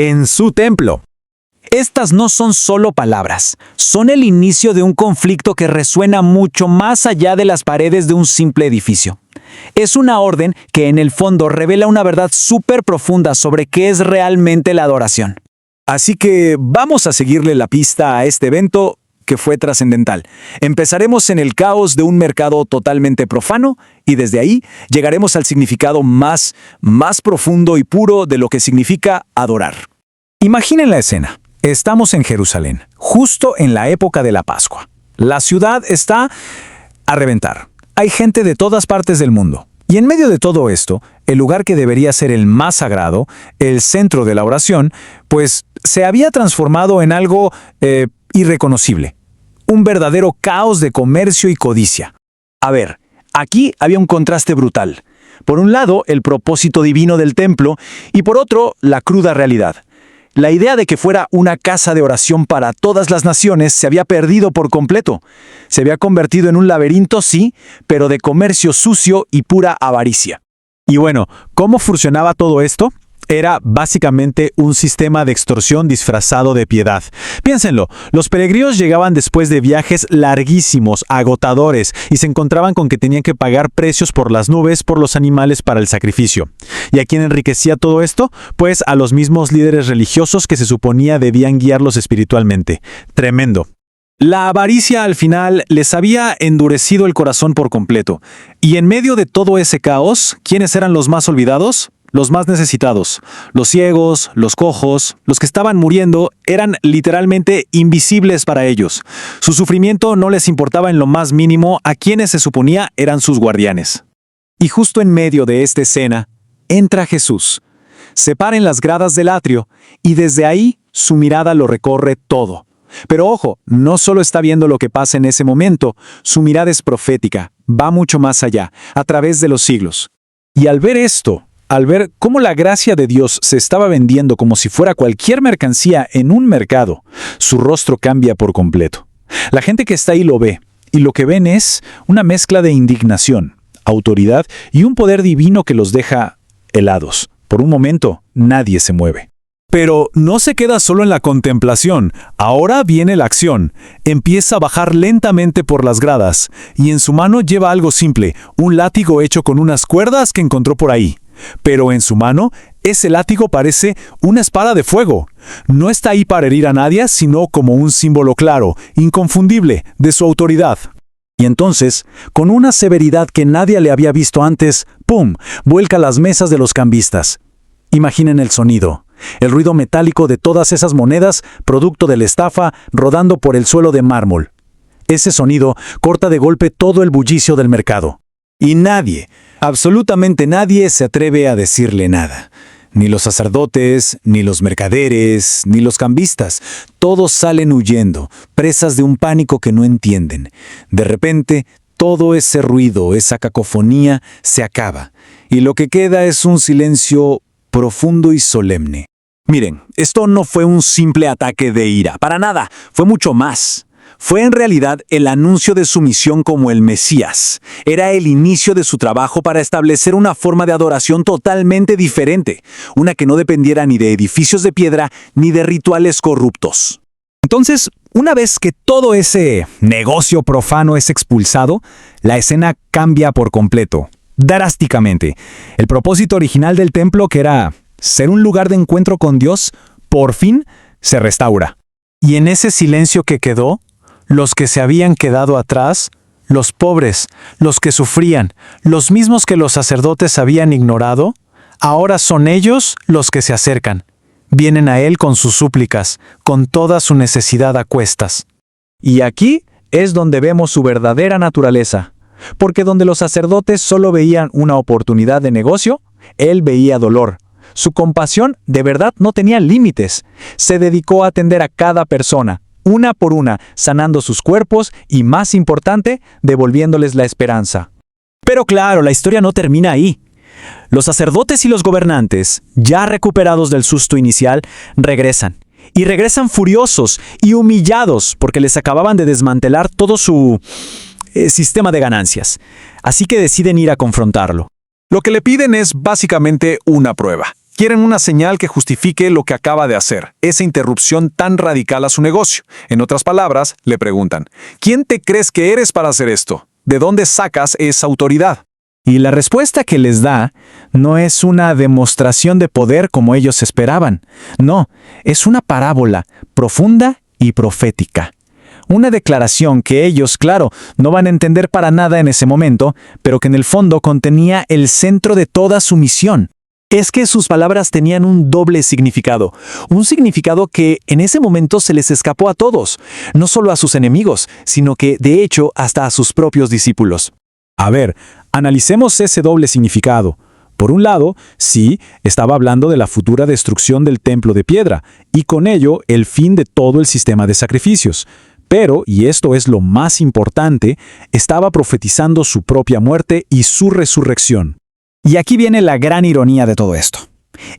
en su templo. Estas no son solo palabras, son el inicio de un conflicto que resuena mucho más allá de las paredes de un simple edificio. Es una orden que en el fondo revela una verdad súper profunda sobre qué es realmente la adoración. Así que vamos a seguirle la pista a este evento que fue trascendental. Empezaremos en el caos de un mercado totalmente profano y desde ahí llegaremos al significado más profundo y puro de lo que significa adorar. Imaginen la escena. Estamos en Jerusalén, justo en la época de la Pascua. La ciudad está a reventar. Hay gente de todas partes del mundo. Y en medio de todo esto, el lugar que debería ser el más sagrado, el centro de la oración, pues se había transformado en algo irreconocible. Un verdadero caos de comercio y codicia. A ver, aquí había un contraste brutal. Por un lado, el propósito divino del templo y por otro, la cruda realidad. La idea de que fuera una casa de oración para todas las naciones se había perdido por completo. Se había convertido en un laberinto, sí, pero de comercio sucio y pura avaricia. Y bueno, ¿cómo funcionaba todo esto? Era básicamente un sistema de extorsión disfrazado de piedad. Piénsenlo, los peregrinos llegaban después de viajes larguísimos, agotadores, y se encontraban con que tenían que pagar precios por las nubes por los animales para el sacrificio. ¿Y a quién enriquecía todo esto? Pues a los mismos líderes religiosos que se suponía debían guiarlos espiritualmente. Tremendo. La avaricia al final les había endurecido el corazón por completo. Y en medio de todo ese caos, ¿quiénes eran los más olvidados? Los más necesitados, los ciegos, los cojos, los que estaban muriendo, eran literalmente invisibles para ellos. Su sufrimiento no les importaba en lo más mínimo a quienes se suponía eran sus guardianes. Y justo en medio de esta escena, entra Jesús. Se para en las gradas del atrio y desde ahí su mirada lo recorre todo. Pero ojo, no solo está viendo lo que pasa en ese momento, su mirada es profética, va mucho más allá, a través de los siglos. Y al ver esto, al ver cómo la gracia de Dios se estaba vendiendo como si fuera cualquier mercancía en un mercado, su rostro cambia por completo. La gente que está ahí lo ve, y lo que ven es una mezcla de indignación, autoridad y un poder divino que los deja helados. Por un momento, nadie se mueve. Pero no se queda solo en la contemplación, ahora viene la acción. Empieza a bajar lentamente por las gradas, y en su mano lleva algo simple, un látigo hecho con unas cuerdas que encontró por ahí. Pero en su mano, ese látigo parece una espada de fuego. No está ahí para herir a nadie, sino como un símbolo claro, inconfundible, de su autoridad. Y entonces, con una severidad que nadie le había visto antes, ¡pum!, vuelca las mesas de los cambistas. Imaginen el sonido, el ruido metálico de todas esas monedas, producto de la estafa, rodando por el suelo de mármol. Ese sonido corta de golpe todo el bullicio del mercado. Y nadie, absolutamente nadie se atreve a decirle nada. Ni los sacerdotes, ni los mercaderes, ni los cambistas. Todos salen huyendo, presas de un pánico que no entienden. De repente, todo ese ruido, esa cacofonía, se acaba. Y lo que queda es un silencio profundo y solemne. Miren, esto no fue un simple ataque de ira, para nada, fue mucho más. Fue en realidad el anuncio de su misión como el Mesías. Era el inicio de su trabajo para establecer una forma de adoración totalmente diferente, una que no dependiera ni de edificios de piedra ni de rituales corruptos. Entonces, una vez que todo ese negocio profano es expulsado, la escena cambia por completo, drásticamente. El propósito original del templo, que era ser un lugar de encuentro con Dios, por fin se restaura. Y en ese silencio que quedó, los que se habían quedado atrás, los pobres, los que sufrían, los mismos que los sacerdotes habían ignorado, ahora son ellos los que se acercan. Vienen a él con sus súplicas, con toda su necesidad a cuestas. Y aquí es donde vemos su verdadera naturaleza, porque donde los sacerdotes solo veían una oportunidad de negocio, él veía dolor. Su compasión de verdad no tenía límites. Se dedicó a atender a cada persona, una por una, sanando sus cuerpos y, más importante, devolviéndoles la esperanza. Pero claro, la historia no termina ahí. Los sacerdotes y los gobernantes, ya recuperados del susto inicial, regresan. Y regresan furiosos y humillados porque les acababan de desmantelar todo su sistema de ganancias. Así que deciden ir a confrontarlo. Lo que le piden es básicamente una prueba. Quieren una señal que justifique lo que acaba de hacer, esa interrupción tan radical a su negocio. En otras palabras, le preguntan, ¿quién te crees que eres para hacer esto? ¿De dónde sacas esa autoridad? Y la respuesta que les da no es una demostración de poder como ellos esperaban. No, es una parábola profunda y profética. Una declaración que ellos, claro, no van a entender para nada en ese momento, pero que en el fondo contenía el centro de toda su misión. Es que sus palabras tenían un doble significado, un significado que en ese momento se les escapó a todos, no solo a sus enemigos, sino que, de hecho, hasta a sus propios discípulos. A ver, analicemos ese doble significado. Por un lado, sí, estaba hablando de la futura destrucción del templo de piedra, y con ello el fin de todo el sistema de sacrificios. Pero, y esto es lo más importante, estaba profetizando su propia muerte y su resurrección. Y aquí viene la gran ironía de todo esto.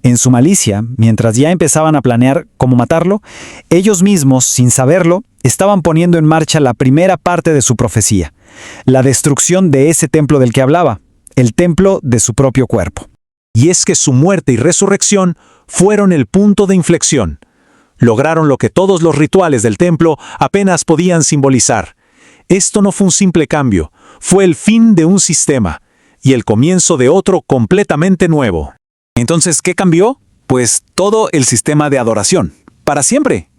En su malicia, mientras ya empezaban a planear cómo matarlo, ellos mismos, sin saberlo, estaban poniendo en marcha la primera parte de su profecía, la destrucción de ese templo del que hablaba, el templo de su propio cuerpo. Y es que su muerte y resurrección fueron el punto de inflexión. Lograron lo que todos los rituales del templo apenas podían simbolizar. Esto no fue un simple cambio, fue el fin de un sistema y el comienzo de otro completamente nuevo. Entonces, ¿qué cambió? Pues todo el sistema de adoración, para siempre.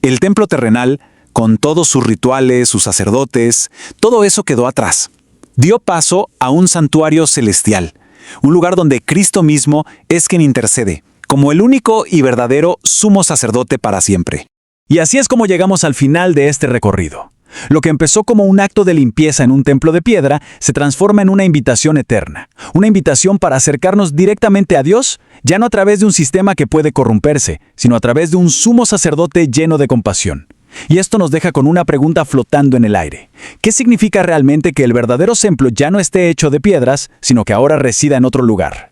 El templo terrenal, con todos sus rituales, sus sacerdotes, todo eso quedó atrás. Dio paso a un santuario celestial, un lugar donde Cristo mismo es quien intercede, como el único y verdadero sumo sacerdote para siempre. Y así es como llegamos al final de este recorrido. Lo que empezó como un acto de limpieza en un templo de piedra se transforma en una invitación eterna, una invitación para acercarnos directamente a Dios, ya no a través de un sistema que puede corromperse, sino a través de un sumo sacerdote lleno de compasión. Y esto nos deja con una pregunta flotando en el aire. ¿Qué significa realmente que el verdadero templo ya no esté hecho de piedras, sino que ahora resida en otro lugar?